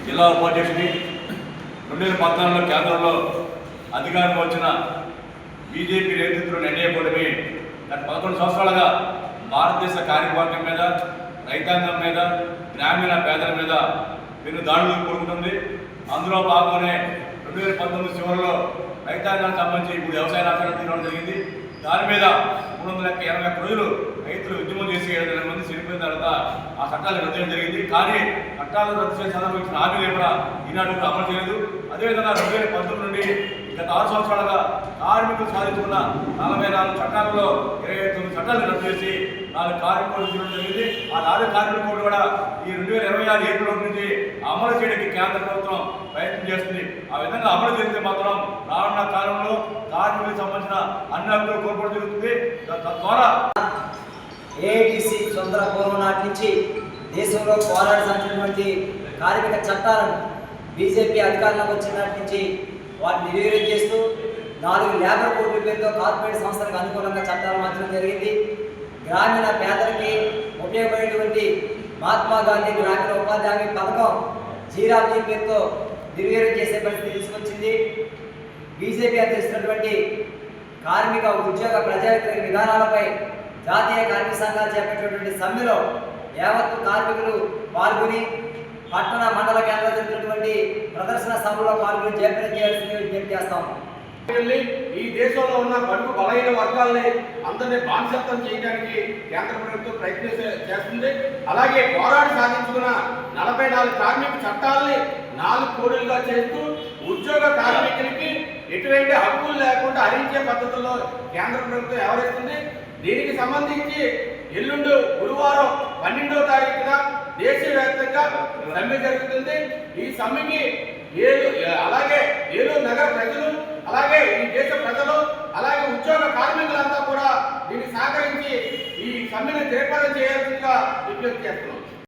జిల్లా ఉపాధ్యక్షుడి 2014లో కేంద్రంలో అధికారం వచ్చిన బీజేపీ నేతృత్వంలో ఎన్డీఏ కూటమి గత 11 సంవత్సరాలుగా భారతదేశ కార్యవర్గం మీద, రైతాంగం మీద, గ్రామీణ పేదల మీద పెను దాడులు కోరుకుంటుంది. అందులో భాగంగానే 2019 చివరిలో రైతాంగానికి సంబంధించి ఇప్పుడు వ్యవసాయ రాష్ట్రాలు తీసుకోవడం జరిగింది. దాని మీద 381 రోజులు రైతులు ఉద్యమం చేసి 7,000 మంది చనిపోయిన తర్వాత ఆ చట్టాలు రద్దు చేయడం జరిగింది. కానీ చట్టాలు రద్దు చేసిన సందర్భంగా ఇచ్చిన హామీలు కూడా ఈనాడు అమలు చేయలేదు. అదేవిధంగా 2019 నుండి గత 6 సంవత్సరాలుగా కార్మికులు సాధించుకున్న 44 చట్టాలలో 29 చట్టాలను రద్దు చేసి 4 కార్మిక కోడ్లు చేయడం జరిగింది. ఆ 4 కార్మిక కోడ్లు కూడా ఈ 2026 ఏప్రిల్ నుంచి అమలు చేయడానికి కేంద్ర ప్రభుత్వం ప్రయత్నం చేస్తుంది. ఆ విధంగా అమలు చేస్తే మాత్రం రానున్న కాలంలో కార్మికులకు సంబంధించిన అన్ని హక్కులు కోల్పోవడం జరుగుతుంది. తద్వారా ఏఐటీసీ స్వతంత్ర పూర్వం నాటి నుంచి దేశంలో పోరాడి సాధించినటువంటి కార్మిక చట్టాలను బీజేపీ అధికారంలోకి వచ్చిన నాటి నుంచి వాటిని నిర్వీర్యం చేస్తూ 4 లేబర్ కోడ్ల పేరుతో కార్పొరేట్ సంస్థలకు అనుకూలంగా చట్టాలు మార్చడం జరిగింది. గ్రామీణ పేదలకి ఉపయోగపడేటువంటి మహాత్మా గాంధీ గ్రామీణ ఉపాధి హామీ పథకం జీరాబ్జీ పేరుతో నిర్వీర్యం చేసే పరిస్థితి తీసుకొచ్చింది. బీజేపీ అందిస్తున్నటువంటి కార్మిక ఉద్యోగ ప్రజా వ్యతిరేక విధానాలపై జాతీయ కార్మిక సంఘాలు చేపట్టినటువంటి సమ్మెలో యావత్తు కార్మికులు పాల్గొని పట్టణ మండల కేంద్రాలు జరిగినటువంటి ప్రదర్శన సభలో పాల్గొని జయప్రదం చేయాల్సింది విజ్ఞప్తి చేస్తాం. ఈ దేశంలో ఉన్న బడుగు బలహీన వర్గాల్ని అందరినీ బానిసత్వం చేయడానికి కేంద్ర ప్రభుత్వం ప్రయత్నం చేస్తుంది. అలాగే పోరాడి సాధించుకున్న 44 కార్మిక చట్టాలని 4 కోడులుగా చేస్తూ ఉద్యోగ కార్మికులకి ఎటువంటి హక్కులు లేకుండా హరించే పద్ధతుల్లో కేంద్ర ప్రభుత్వం వ్యవహరిస్తుంది. దీనికి సంబంధించి ఎల్లుండి గురువారం 12వ తారీఖున దేశవ్యాప్తంగా సమ్మె జరుగుతుంది. ఈ సమ్మెకి ఏలూరు నగర ప్రజలు, అలాగే ఈ దేశ ప్రజలు, అలాగే ఉద్యోగ కార్మికులంతా కూడా దీన్ని సహకరించి ఈ సమ్మెను జయప్రదం చేయాల్సిందిగా విజ్ఞప్తి చేస్తున్నాం.